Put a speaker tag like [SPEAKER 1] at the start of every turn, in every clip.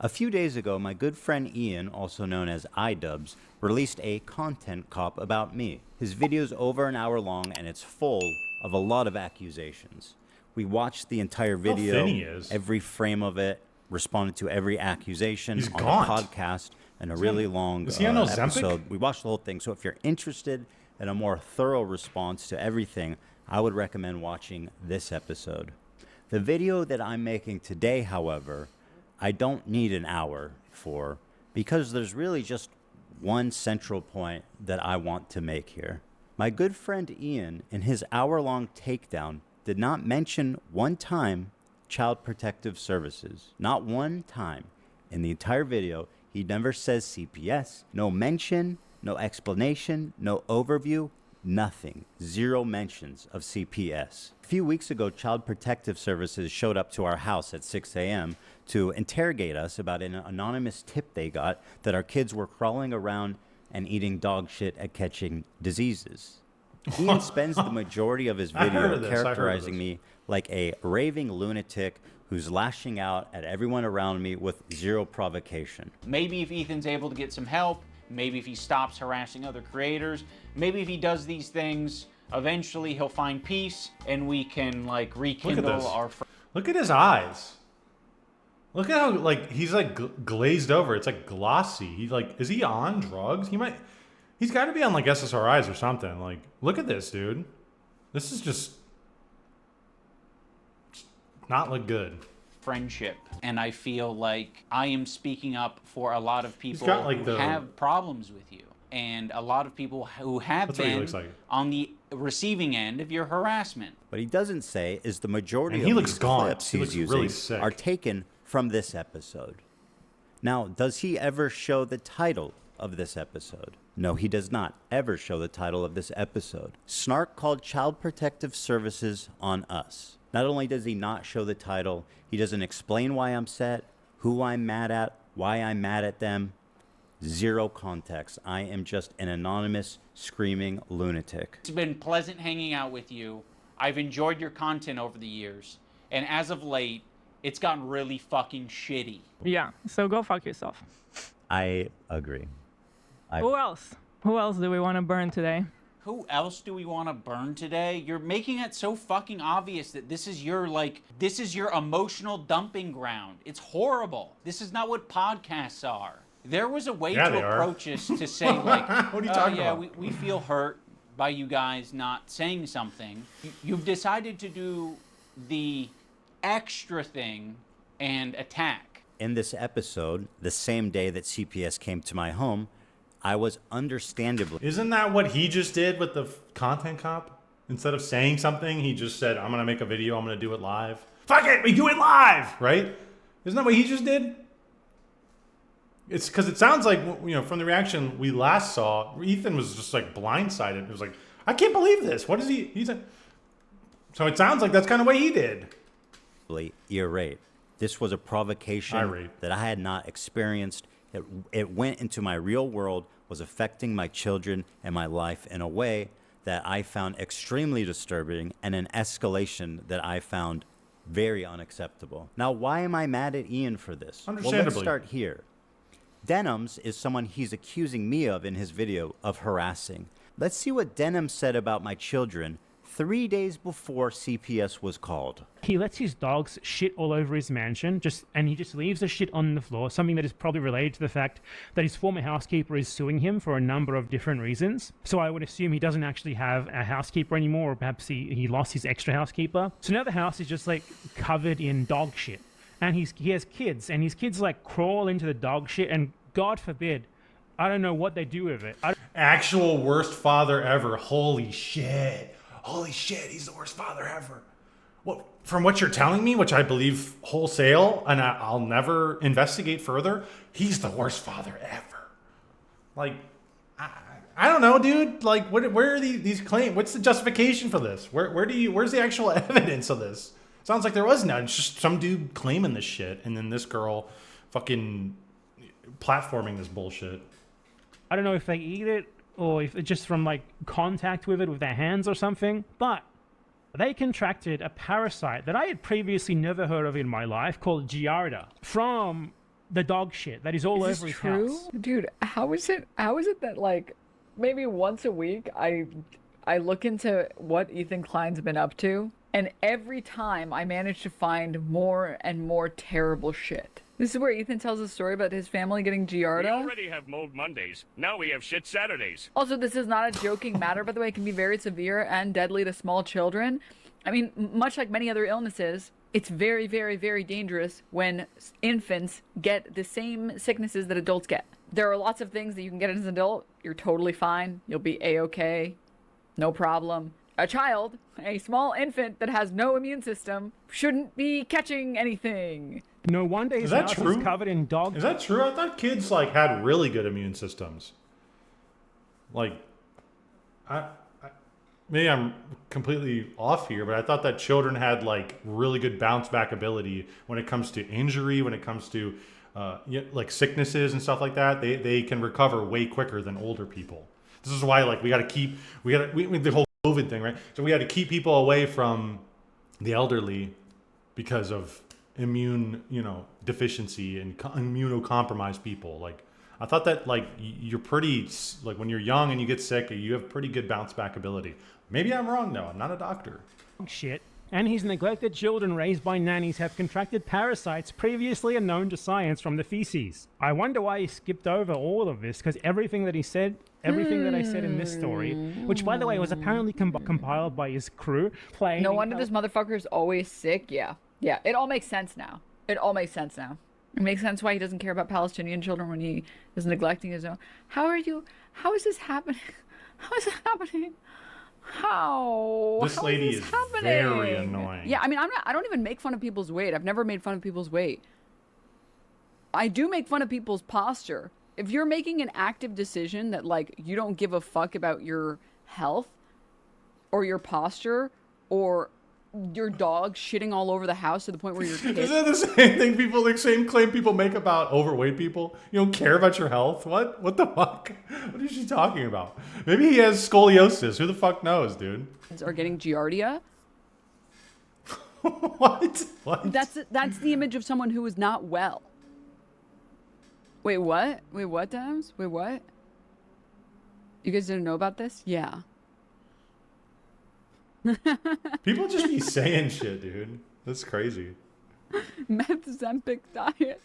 [SPEAKER 1] A few days ago, my good friend Ian, also known as iDubbbz, released a content cop about me. His video's over an hour long and it's full of a lot of accusations. We watched the entire video,
[SPEAKER 2] How thin he is.
[SPEAKER 1] every frame of it, responded to every accusation
[SPEAKER 2] He's
[SPEAKER 1] on
[SPEAKER 2] gaunt.
[SPEAKER 1] the podcast, and a really long
[SPEAKER 2] Is he on Ozempic?
[SPEAKER 1] episode. We watched the whole thing, so if you're interested in a more thorough response to everything, I would recommend watching this episode. The video that I'm making today, however, I don't need an hour for, because there's really just one central point that I want to make here. My good friend Ian, in his hour-long takedown, did not mention one time Child Protective Services. Not one time. In the entire video, he never says CPS. No mention, no explanation, no overview, nothing. Zero mentions of CPS. A few weeks ago, Child Protective Services showed up to our house at 6 a.m. to interrogate us about an anonymous tip they got that our kids were crawling around and eating dog shit at catching diseases. Ian spends the majority of his video characterizing me like a raving lunatic who's lashing out at everyone around me with zero provocation.
[SPEAKER 3] Maybe if Ethan's able to get some help, maybe if he stops harassing other creators, maybe if he does these things, eventually he'll find peace and we can like rekindle our...
[SPEAKER 2] Look at his eyes. Look at how like he's like glazed over. It's like glossy. He like, is he on drugs? He's got to be on like SSRIs or something. Like, look at this, dude. This is just not look good.
[SPEAKER 3] Friendship, and I feel like I am speaking up for a lot of people
[SPEAKER 2] like
[SPEAKER 3] who have problems with you, and a lot of people who have been on the receiving end of your harassment.
[SPEAKER 1] What he doesn't say is the majority
[SPEAKER 2] of
[SPEAKER 1] these clips he's using are taken from this episode. Now, does he ever show the title of this episode? No, he does not ever show the title of this episode. Snark called Child Protective Services on us. Not only does he not show the title, he doesn't explain why I'm upset, who I'm mad at, why I'm mad at them. Zero context. I am just an anonymous, screaming lunatic.
[SPEAKER 3] It's been pleasant hanging out with you. I've enjoyed your content over the years. And as of late, it's gotten really fucking shitty.
[SPEAKER 4] Yeah, so go fuck yourself.
[SPEAKER 1] I agree.
[SPEAKER 4] Who else? Who else do we want to burn today?
[SPEAKER 3] Who else do we want to burn today? You're making it so fucking obvious that this is your emotional dumping ground. It's horrible. This is not what podcasts are. There was a way to approach us to say like,
[SPEAKER 2] what are you talking about?
[SPEAKER 3] We feel hurt by you guys not saying something. You've decided to do the extra thing and attack.
[SPEAKER 1] In this episode, the same day that CPS came to my home, I was understandably...
[SPEAKER 2] Isn't that what he just did with the content cop? Instead of saying something, he just said, I'm going to make a video, I'm going to do it live. Fuck it, we do it live! Right? Isn't that what he just did? It's because it sounds like, you know, from the reaction we last saw, Ethan was just like blindsided. It was like, I can't believe this. What is he? He's like... So it sounds like that's kind of what he did.
[SPEAKER 1] Irate. This was a provocation that I had not experienced. It went into my real world, was affecting my children and my life in a way that I found extremely disturbing and an escalation that I found very unacceptable. Now, why am I mad at Ian for this?
[SPEAKER 2] Understandably.
[SPEAKER 1] Well, let's start here. Denims is someone he's accusing me of in his video of harassing. Let's see what Denim said about my children 3 days before CPS was called.
[SPEAKER 5] He lets his dogs shit all over his mansion, and he just leaves the shit on the floor, something that is probably related to the fact that his former housekeeper is suing him for a number of different reasons. So I would assume he doesn't actually have a housekeeper anymore, or perhaps he lost his extra housekeeper. So now the house is just like covered in dog shit. And he has kids, and his kids like crawl into the dog shit, and God forbid, I don't know what they do with it.
[SPEAKER 2] Actual worst father ever. Holy shit. Holy shit, he's the worst father ever. Well, from what you're telling me, which I believe wholesale, and I'll never investigate further, he's the worst father ever. Like, I don't know, dude. Like, where are these claims? What's the justification for this? Where's the actual evidence of this? Sounds like there was none. It's just some dude claiming this shit, and then this girl fucking platforming this bullshit.
[SPEAKER 5] I don't know if they eat it, or if it's just from like contact with it with their hands or something, but they contracted a parasite that I had previously never heard of in my life called giardia from the dog shit that is all
[SPEAKER 6] Is
[SPEAKER 5] over
[SPEAKER 6] this
[SPEAKER 5] his
[SPEAKER 6] true?
[SPEAKER 5] house.
[SPEAKER 6] Dude, how is it that like maybe once a week I look into what Ethan Klein's been up to, and every time I manage to find more and more terrible shit. This is where Ethan tells a story about his family getting
[SPEAKER 7] We
[SPEAKER 6] giardia.
[SPEAKER 7] already have mold Mondays. Now we have shit Saturdays.
[SPEAKER 6] Also, this is not a joking matter, by the way. It can be very severe and deadly to small children. I mean, much like many other illnesses, it's very, very, very dangerous when infants get the same sicknesses that adults get. There are lots of things that you can get as an adult. You're totally fine. You'll be A-okay. No problem. A child, a small infant that has no immune system, shouldn't be catching anything.
[SPEAKER 5] No wonder his
[SPEAKER 2] Is that
[SPEAKER 5] house
[SPEAKER 2] true?
[SPEAKER 5] is covered in dog.
[SPEAKER 2] Is that true? I thought kids like had really good immune systems. Like, maybe I'm completely off here, but I thought that children had like really good bounce back ability when it comes to injury, when it comes to like sicknesses and stuff like that. They can recover way quicker than older people. This is why like we the whole COVID thing, right? So we had to keep people away from the elderly because of immune, deficiency and immunocompromised people. Like, I thought that like you're pretty, like when you're young and you get sick, you have pretty good bounce back ability. Maybe I'm wrong though. I'm not a doctor.
[SPEAKER 5] Shit. And his neglected children raised by nannies have contracted parasites previously unknown to science from the feces. I wonder why he skipped over all of this, because everything that I said in this story, which by the way was apparently compiled by his crew, playing.
[SPEAKER 6] No wonder this motherfucker is always sick. Yeah. Yeah. It all makes sense now. It makes sense why he doesn't care about Palestinian children when he is neglecting his own. How is this happening? How is it happening? How?
[SPEAKER 2] This lady is very annoying.
[SPEAKER 6] Yeah, I mean, I don't even make fun of people's weight. I've never made fun of people's weight. I do make fun of people's posture. If you're making an active decision that, like, you don't give a fuck about your health or your posture or your dog shitting all over the house to the point where you're
[SPEAKER 2] Is that the same thing same claim people make about overweight people? You don't care about your health? What the fuck? What is she talking about? Maybe he has scoliosis. Who the fuck knows, dude?
[SPEAKER 6] are getting giardia.
[SPEAKER 2] What?
[SPEAKER 6] That's the image of someone who is not well. Wait, what? Wait, what, Dams? Wait, what? You guys didn't know about this? Yeah.
[SPEAKER 2] People just be saying shit, dude. That's crazy.
[SPEAKER 6] Meth-Zempic diet.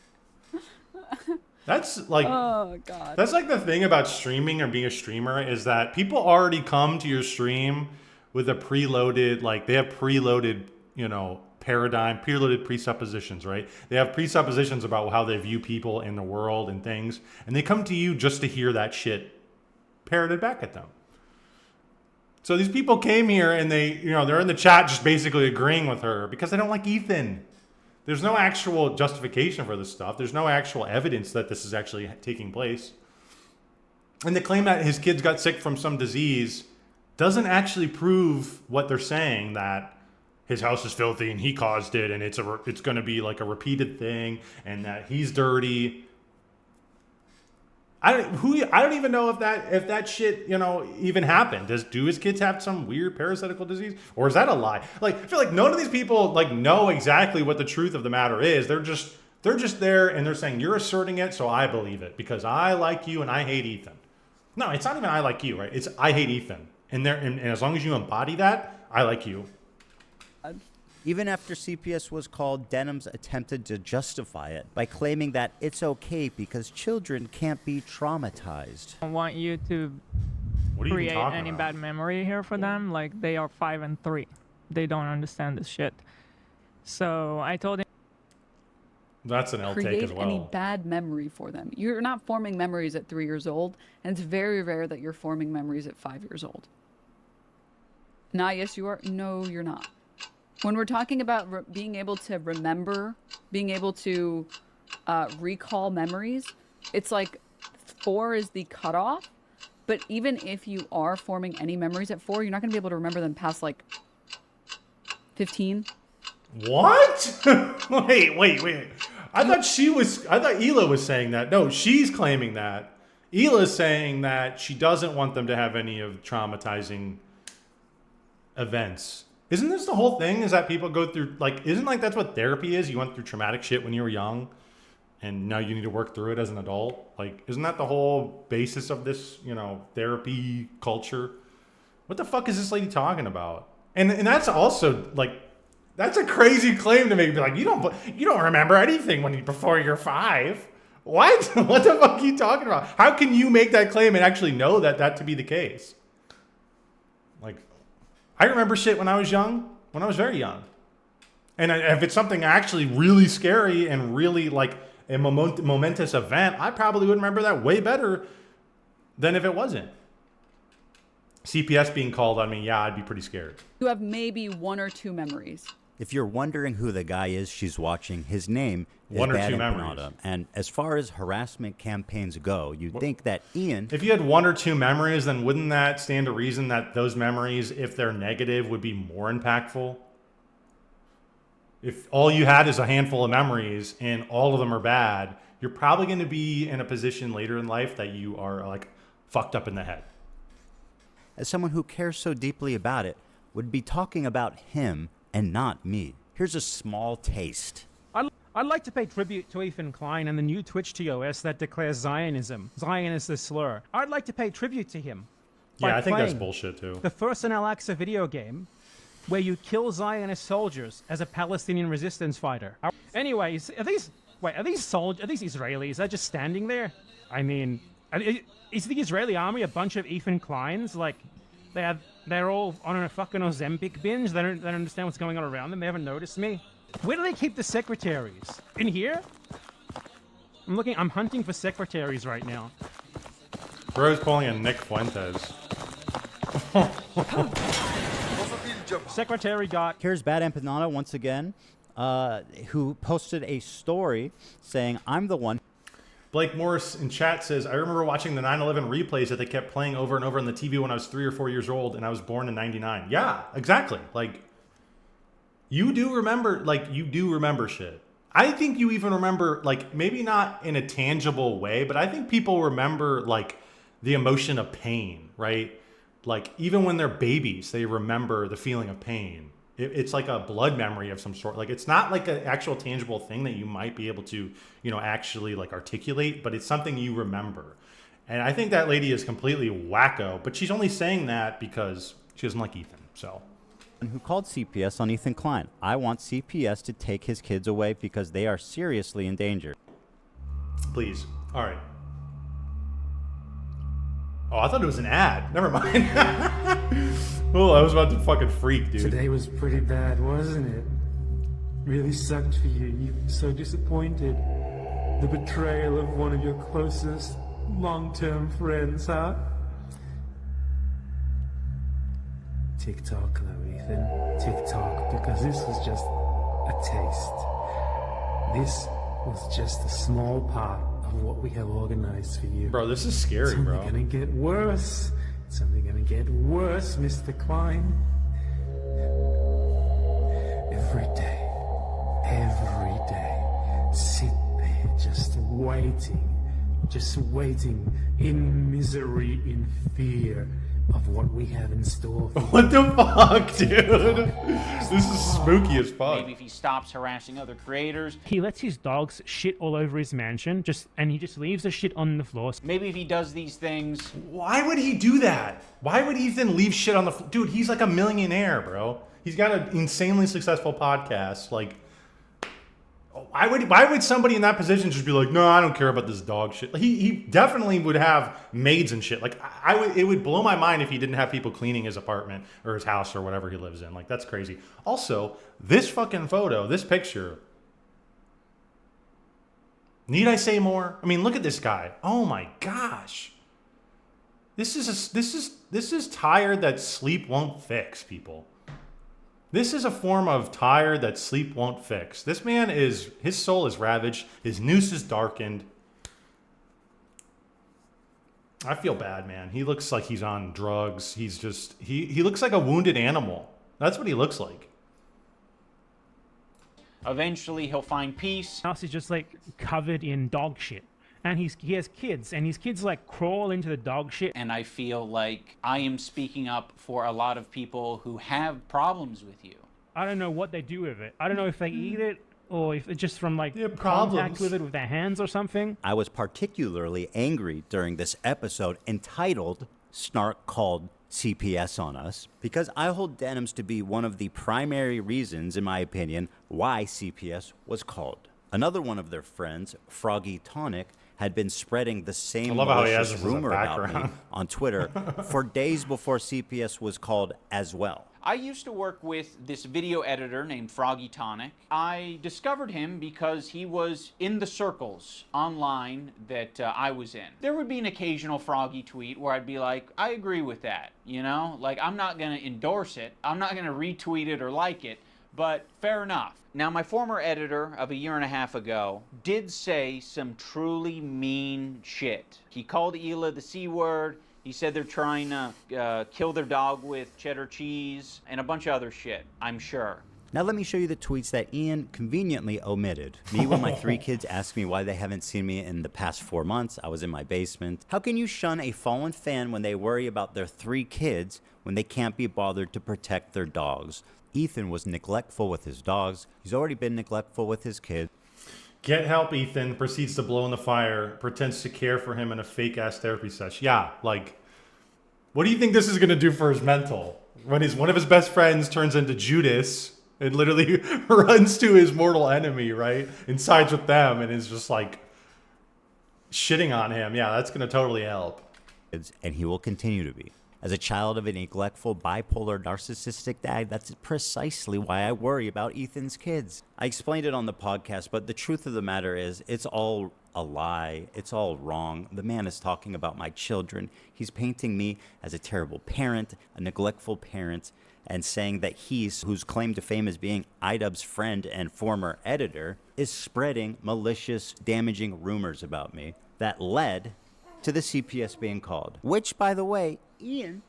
[SPEAKER 2] That's like,
[SPEAKER 6] oh god.
[SPEAKER 2] That's like the thing about streaming or being a streamer is that people already come to your stream with a preloaded, like they have preloaded, paradigm, preloaded presuppositions, right? They have presuppositions about how they view people in the world and things, and they come to you just to hear that shit parroted back at them. So these people came here and they're in the chat just basically agreeing with her because they don't like Ethan. There's no actual justification for this stuff. There's no actual evidence that this is actually taking place. And the claim that his kids got sick from some disease doesn't actually prove what they're saying, that his house is filthy and he caused it and it's going to be like a repeated thing and that he's dirty. I don't even know if that shit, even happened. Do his kids have some weird parasitical disease, or is that a lie? Like, I feel like none of these people like know exactly what the truth of the matter is. They're just there and they're saying you're asserting it, so I believe it because I like you and I hate Ethan. No, it's not even I like you, right? It's I hate Ethan, and as long as you embody that, I like you.
[SPEAKER 1] Even after CPS was called, Denham's attempted to justify it by claiming that it's okay because children can't be traumatized.
[SPEAKER 4] I don't want you to create any bad memory here for them. Like, they are 5 and 3. They don't understand this shit. So I told him.
[SPEAKER 2] That's an L take as well.
[SPEAKER 6] Any bad memory for them. You're not forming memories at 3 years old, and it's very rare that you're forming memories at 5 years old. Nah, yes, you are. No, you're not. When we're talking about being able to remember, being able to recall memories, it's like 4 is the cutoff. But even if you are forming any memories at 4, you're not going to be able to remember them past like 15.
[SPEAKER 2] What? Wait. I thought Hila was saying that. No, she's claiming that. Hila's saying that she doesn't want them to have any of traumatizing events. Isn't this the whole thing? Is that people go through, like, isn't like that's what therapy is? You went through traumatic shit when you were young, and now you need to work through it as an adult. Like, isn't that the whole basis of this, you know, therapy culture? What the fuck is this lady talking about? And that's also like, that's a crazy claim to make. Be like, you don't remember anything before you're 5. What? What the fuck are you talking about? How can you make that claim and actually know that to be the case? Like, I remember shit when I was young, when I was very young. And if it's something actually really scary and really like a momentous event, I probably would remember that way better than if it wasn't. CPS being called on me, yeah, I'd be pretty scared.
[SPEAKER 6] You have maybe 1 or 2 memories.
[SPEAKER 1] If you're wondering who the guy is she's watching, his name is
[SPEAKER 2] 1 or
[SPEAKER 1] Bad
[SPEAKER 2] 2
[SPEAKER 1] Empanada.
[SPEAKER 2] memories.
[SPEAKER 1] And as far as harassment campaigns go, you'd think that Ian...
[SPEAKER 2] If you had 1 or 2 memories, then wouldn't that stand to reason that those memories, if they're negative, would be more impactful? If all you had is a handful of memories and all of them are bad, you're probably going to be in a position later in life that you are like fucked up in the head.
[SPEAKER 1] As someone who cares so deeply about it, would be talking about him and not me. Here's a small taste.
[SPEAKER 5] I'd like to pay tribute to Ethan Klein and the new Twitch TOS that declares Zionism. Zion is the slur. I'd like to pay tribute to him.
[SPEAKER 2] Yeah, I think that's bullshit too.
[SPEAKER 5] The first in Al-Aqsa video game where you kill Zionist soldiers as a Palestinian resistance fighter. Anyways, are these Israelis? They're just standing there? I mean, is the Israeli army a bunch of Ethan Kleins? Like, they're all on a fucking Ozempic binge. They don't understand what's going on around them. They haven't noticed me. Where do they keep the secretaries? In here? I'm hunting for secretaries right now.
[SPEAKER 2] Bro's calling a Nick Fuentes.
[SPEAKER 5] Secretary got...
[SPEAKER 1] Here's Bad Empanada once again, who posted a story saying, I'm the one...
[SPEAKER 2] Blake Morris in chat says, I remember watching the 9/11 replays that they kept playing over and over on the TV when I was 3 or 4 years old, and I was born in '99. Yeah, exactly. Like, you do remember shit. I think you even remember, like, maybe not in a tangible way, but I think people remember, like, the emotion of pain, right? Like, even when they're babies, they remember the feeling of pain. It's like a blood memory of some sort. Like, it's not like an actual tangible thing that you might be able to, you know, actually like articulate, but it's something you remember. And I think that lady is completely wacko, but she's only saying that because she doesn't like Ethan. So,
[SPEAKER 1] who called CPS on Ethan Klein. I want CPS to take his kids away because they are seriously in danger.
[SPEAKER 2] Please. All right. Oh, I thought it was an ad. Never mind. Oh, I was about to fucking freak, dude.
[SPEAKER 8] Today was pretty bad, wasn't it? Really sucked for you. You were so disappointed. The betrayal of one of your closest long-term friends, huh? Tick-tock, though, Ethan. Tick-tock, because this was just a taste. This was just a small part of what we have organized for you.
[SPEAKER 2] Bro, this is scary,
[SPEAKER 8] it's only
[SPEAKER 2] bro.
[SPEAKER 8] Gonna get worse. It's only gonna get worse, Mr. Klein. Every day, sit there just waiting in misery, in fear of what we have in store for you.
[SPEAKER 2] What the fuck, dude? This is spooky as fuck.
[SPEAKER 3] Maybe if he stops harassing other creators.
[SPEAKER 5] He lets his dogs shit all over his mansion, and he just leaves the shit on the floor.
[SPEAKER 3] Maybe if he does these things.
[SPEAKER 2] Why would he do that? Why would Ethan leave shit on the floor? Dude, he's like a millionaire, bro. He's got an insanely successful podcast. Like, why would somebody in that position just be like, no, I don't care about this dog shit? Like, he definitely would have maids and shit. Like, it would blow my mind if he didn't have people cleaning his apartment or his house or whatever he lives in. Like, that's crazy. Also, this fucking photo, this picture. Need I say more? I mean, look at this guy. Oh my gosh. This is tired that sleep won't fix, people. This is a form of tired that sleep won't fix. This man his soul is ravaged. His noose is darkened. I feel bad, man. He looks like he's on drugs. He's just, he looks like a wounded animal. That's what he looks like.
[SPEAKER 3] Eventually he'll find peace.
[SPEAKER 5] House is just like covered in dog shit. And he has kids, and his kids like crawl into the dog shit.
[SPEAKER 3] And I feel like I am speaking up for a lot of people who have problems with you.
[SPEAKER 5] I don't know what they do with it. I don't know if they eat it or if it's just from like
[SPEAKER 2] Yeah,
[SPEAKER 5] contact
[SPEAKER 2] problems.
[SPEAKER 5] with it with their hands or something.
[SPEAKER 1] I was particularly angry during this episode entitled Snark Called CPS on Us because I hold denims to be one of the primary reasons, in my opinion, why CPS was called. Another one of their friends, Froggy Tonic, had been spreading the same
[SPEAKER 2] I love how he has
[SPEAKER 1] malicious
[SPEAKER 2] this as a
[SPEAKER 1] rumor about me
[SPEAKER 2] background.
[SPEAKER 1] on Twitter for days before CPS was called as well.
[SPEAKER 3] I used to work with this video editor named Froggy Tonic. I discovered him because he was in the circles online that I was in. There would be an occasional Froggy tweet where I'd be like, I agree with that, you know? Like, I'm not gonna endorse it, I'm not gonna retweet it or like it, but fair enough. Now, my former editor of a year and a half ago did say some truly mean shit. He called Hila the C word. He said they're trying to kill their dog with cheddar cheese and a bunch of other shit, I'm sure.
[SPEAKER 1] Now let me show you the tweets that Ian conveniently omitted. Me when my 3 kids ask me why they haven't seen me in the past 4 months. I was in my basement. How can you shun a fallen fan when they worry about their 3 kids when they can't be bothered to protect their dogs? Ethan was neglectful with his dogs. He's already been neglectful with his kids.
[SPEAKER 2] Get help, Ethan. Proceeds to blow in the fire. Pretends to care for him in a fake-ass therapy session. Yeah, like, what do you think this is going to do for his mental? When one of his best friends turns into Judas and literally runs to his mortal enemy, right? And sides with them and is just, like, shitting on him. Yeah, that's going to totally help.
[SPEAKER 1] And he will continue to be. As a child of a neglectful, bipolar, narcissistic dad, that's precisely why I worry about Ethan's kids. I explained it on the podcast, but the truth of the matter is it's all a lie. It's all wrong. The man is talking about my children. He's painting me as a terrible parent, a neglectful parent, and saying that he's, whose claim to fame is being iDubbbz's friend and former editor, is spreading malicious, damaging rumors about me that led to the CPS being called. Which, by the way, Ian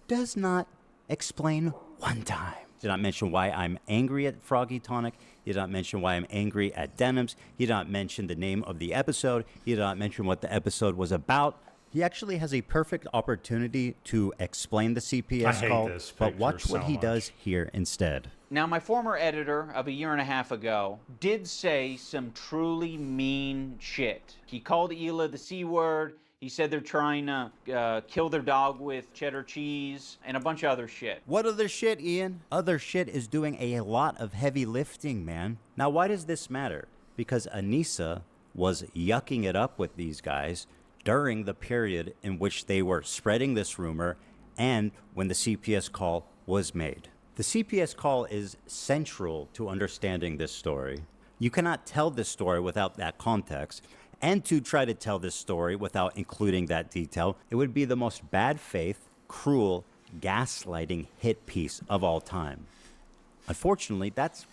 [SPEAKER 1] does not explain one time. He did not mention why I'm angry at Froggy Tonic. He did not mention why I'm angry at denims. He did not mention the name of the episode. He did not mention what the episode was about. He actually has a perfect opportunity to explain the CPS call,
[SPEAKER 2] this
[SPEAKER 1] but
[SPEAKER 2] picture
[SPEAKER 1] watch what
[SPEAKER 2] so
[SPEAKER 1] he
[SPEAKER 2] much.
[SPEAKER 1] does here instead.
[SPEAKER 3] Now, my former editor of a year and a half ago did say some truly mean shit. He called Hila the C word. He said they're trying to kill their dog with cheddar cheese and a bunch of other shit.
[SPEAKER 1] What other shit, Ian? Other shit is doing a lot of heavy lifting, man. Now, why does this matter? Because Anissa was yucking it up with these guys during the period in which they were spreading this rumor and when the CPS call was made. The CPS call is central to understanding this story. You cannot tell this story without that context. And to try to tell this story without including that detail, it would be the most bad faith, cruel, gaslighting hit piece of all time. Unfortunately, that's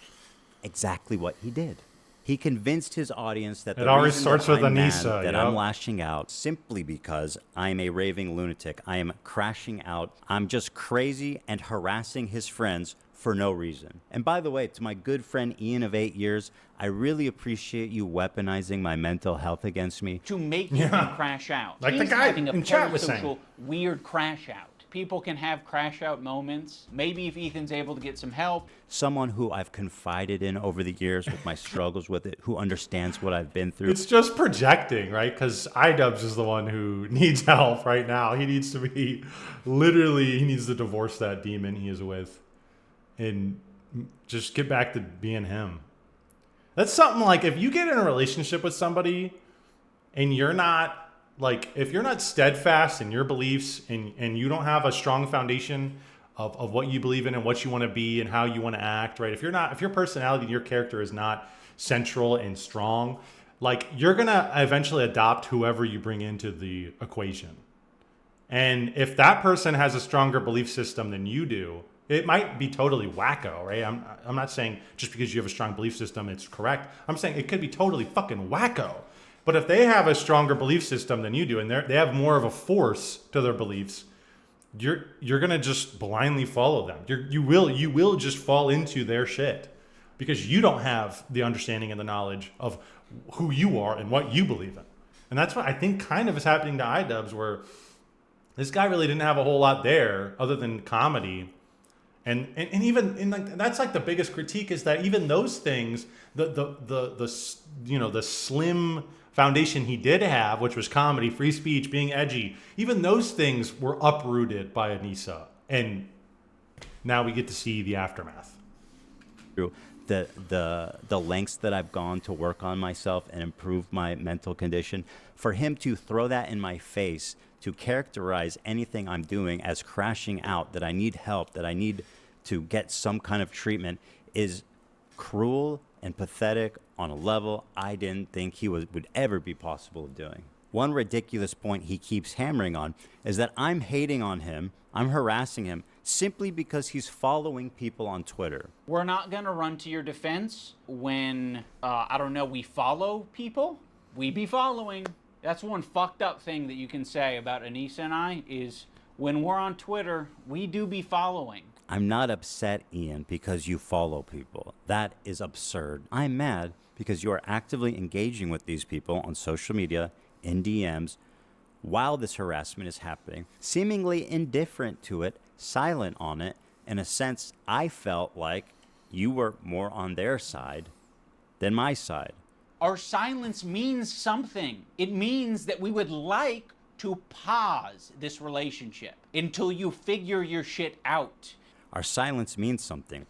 [SPEAKER 1] exactly what he did. He convinced his audience that the
[SPEAKER 2] always
[SPEAKER 1] reason
[SPEAKER 2] starts
[SPEAKER 1] that
[SPEAKER 2] with
[SPEAKER 1] I'm mad,
[SPEAKER 2] Anissa,
[SPEAKER 1] that
[SPEAKER 2] yep.
[SPEAKER 1] I'm lashing out simply because I'm a raving lunatic. I am crashing out. I'm just crazy and harassing his friends for no reason. And by the way, to my good friend Ian of 8 years, I really appreciate you weaponizing my mental health against me.
[SPEAKER 3] To make you crash out.
[SPEAKER 2] Like the
[SPEAKER 3] He's
[SPEAKER 2] guy
[SPEAKER 3] having a
[SPEAKER 2] in chat was saying.
[SPEAKER 3] parasocial, weird crash out. People can have crash out moments. Maybe if Ethan's able to get some help.
[SPEAKER 1] Someone who I've confided in over the years with my struggles with it, who understands what I've been through.
[SPEAKER 2] It's just projecting, right? Because iDubbbz is the one who needs help right now. He needs to be, literally, he needs to divorce that demon he is with and just get back to being him. That's something like if you get in a relationship with somebody and you're not, like, if you're not steadfast in your beliefs and you don't have a strong foundation of what you believe in and what you want to be and how you want to act, right? If your personality and your character is not central and strong, like, you're going to eventually adopt whoever you bring into the equation. And if that person has a stronger belief system than you do, it might be totally wacko, right? I'm not saying just because you have a strong belief system, it's correct. I'm saying it could be totally fucking wacko. But if they have a stronger belief system than you do, and they have more of a force to their beliefs, you're gonna just blindly follow them. You will just fall into their shit because you don't have the understanding and the knowledge of who you are and what you believe in. And that's what I think kind of is happening to iDubbbz, where this guy really didn't have a whole lot there other than comedy. And even in like, that's like the biggest critique is that even those things, the slim foundation he did have, which was comedy, free speech, being edgy, even those things were uprooted by Anissa. And now we get to see the aftermath.
[SPEAKER 1] The lengths that I've gone to work on myself and improve my mental condition, for him to throw that in my face, to characterize anything I'm doing as crashing out, that I need help, that I need to get some kind of treatment, is cruel and pathetic on a level I didn't think he would ever be possible of doing. One ridiculous point he keeps hammering on is that I'm hating on him, I'm harassing him, simply because he's following people on Twitter.
[SPEAKER 3] We're not going to run to your defense when, I don't know, we follow people. We be following. That's one fucked up thing that you can say about Anissa and I, is when we're on Twitter, we do be following.
[SPEAKER 1] I'm not upset, Ian, because you follow people. That is absurd. I'm mad because you are actively engaging with these people on social media, in DMs, while this harassment is happening, seemingly indifferent to it, silent on it. In a sense, I felt like you were more on their side than my side.
[SPEAKER 3] Our silence means something. It means that we would like to pause this relationship until you figure your shit out.
[SPEAKER 1] Our silence means something.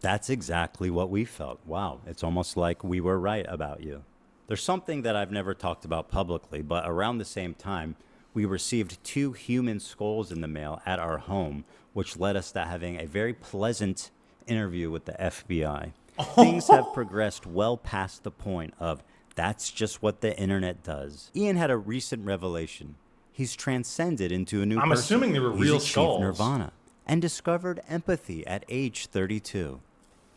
[SPEAKER 1] That's exactly what we felt. Wow, it's almost like we were right about you. There's something that I've never talked about publicly, but around the same time, we received 2 human skulls in the mail at our home, which led us to having a very pleasant interview with the FBI. Things have progressed well past the point of that's just what the internet does. Ian had a recent revelation. He's transcended into a new person.
[SPEAKER 2] I'm assuming they were real
[SPEAKER 1] He's achieved
[SPEAKER 2] skulls.
[SPEAKER 1] nirvana and discovered empathy at age 32.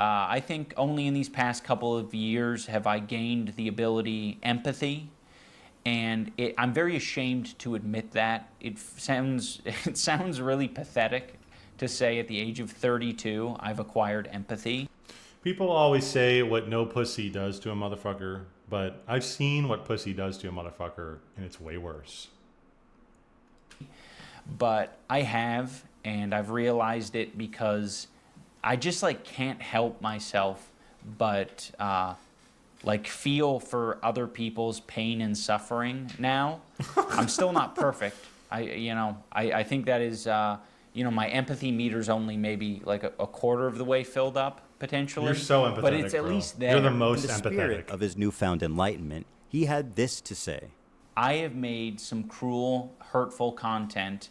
[SPEAKER 3] I think only in these past couple of years have I gained the ability empathy, and I'm very ashamed to admit that. It sounds really pathetic to say at the age of 32 I've acquired empathy.
[SPEAKER 2] People always say what no pussy does to a motherfucker, but I've seen what pussy does to a motherfucker, and it's way worse.
[SPEAKER 3] But I have, and I've realized it because I just like can't help myself but like feel for other people's pain and suffering now. I'm still not perfect. I think that is my empathy meter's only maybe like a quarter of the way filled up potentially.
[SPEAKER 2] You're so empathetic,
[SPEAKER 3] but it's at
[SPEAKER 2] bro.
[SPEAKER 3] least there.
[SPEAKER 2] You're the most
[SPEAKER 1] In the
[SPEAKER 2] empathetic.
[SPEAKER 1] spirit of his newfound enlightenment, he had this to say.
[SPEAKER 3] I have made some cruel, hurtful content,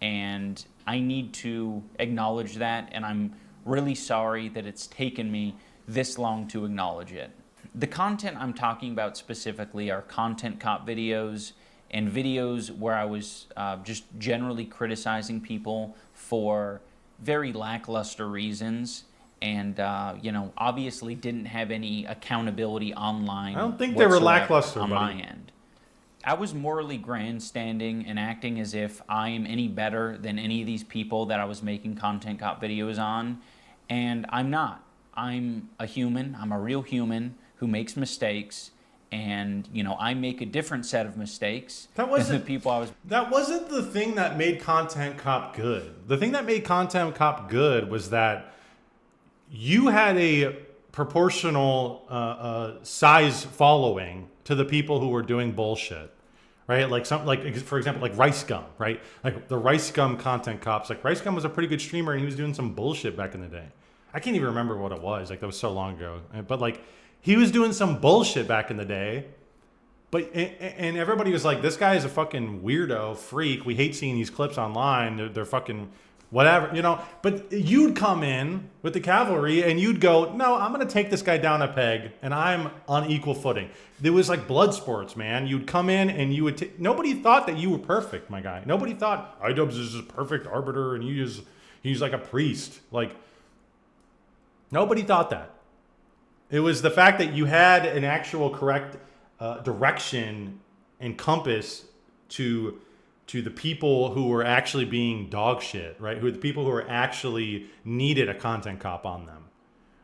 [SPEAKER 3] and I need to acknowledge that, and I'm really sorry that it's taken me this long to acknowledge it. The content I'm talking about specifically are content cop videos and videos where I was just generally criticizing people for very lackluster reasons, and obviously didn't have any accountability online.
[SPEAKER 2] I don't think they were
[SPEAKER 3] whatsoever
[SPEAKER 2] lackluster,
[SPEAKER 3] on
[SPEAKER 2] buddy.
[SPEAKER 3] my end. I was morally grandstanding and acting as if I am any better than any of these people that I was making content cop videos on, and I'm not. I'm a human. I'm a real human who makes mistakes, and I make a different set of mistakes than the people I was.
[SPEAKER 2] That wasn't the thing that made Content Cop good. The thing that made Content Cop good was that you had a proportional size following to the people who were doing bullshit, right? Like for example, like Rice Gum, right? Like the Rice Gum content cops. Like Rice Gum was a pretty good streamer, and he was doing some bullshit back in the day. I can't even remember what it was. Like that was so long ago. But like he was doing some bullshit back in the day. But and everybody was like, this guy is a fucking weirdo freak. We hate seeing these clips online. They're fucking whatever, But you'd come in with the cavalry and you'd go, no, I'm going to take this guy down a peg and I'm on equal footing. There was like blood sports, man. You'd come in and you would nobody thought that you were perfect, my guy. Nobody thought iDubbbz is a perfect arbiter and he's like a priest. Like nobody thought that. It was the fact that you had an actual correct direction and compass to the people who were actually being dog shit, right? Who are the people who were actually needed a content cop on them.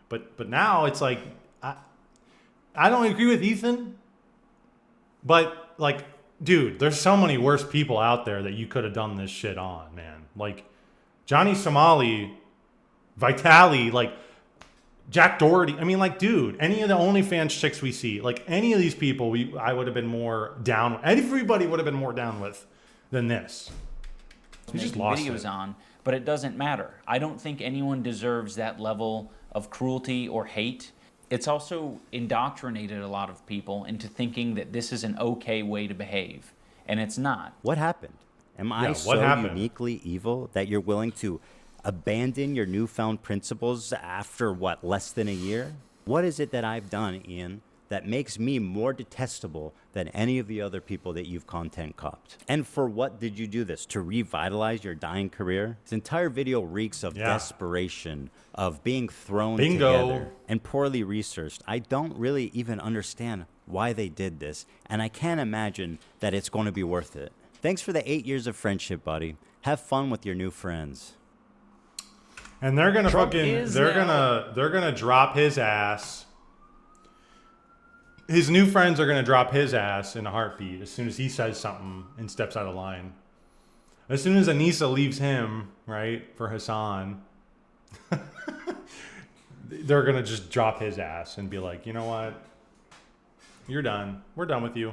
[SPEAKER 2] But now it's like, I don't agree with Ethan, but like, dude, there's so many worse people out there that you could have done this shit on, man. Like Johnny Somali Vitali, like Jack Doherty. I mean, like, dude, any of the OnlyFans chicks we see, like any of these people, I would have been more down. Everybody would have been more down with than this. We just lost
[SPEAKER 3] videos
[SPEAKER 2] it.
[SPEAKER 3] on, but it doesn't matter. I don't think anyone deserves that level of cruelty or hate. It's also indoctrinated a lot of people into thinking that this is an okay way to behave, and it's not.
[SPEAKER 1] What happened? Am I so uniquely evil that you're willing to abandon your newfound principles after, what, less than a year? What is it that I've done, Ian, that makes me more detestable than any of the other people that you've content copped? And for what did you do this? To revitalize your dying career? This entire video reeks of desperation, of being thrown together, and poorly researched. I don't really even understand why they did this, and I can't imagine that it's going to be worth it. Thanks for the 8 years of friendship, buddy. Have fun with your new friends.
[SPEAKER 2] And they're gonna they're gonna drop his ass. His new friends are gonna drop his ass in a heartbeat as soon as he says something and steps out of line. As soon as Anissa leaves him, right, for Hassan, they're gonna just drop his ass and be like, you know what? You're done. We're done with you.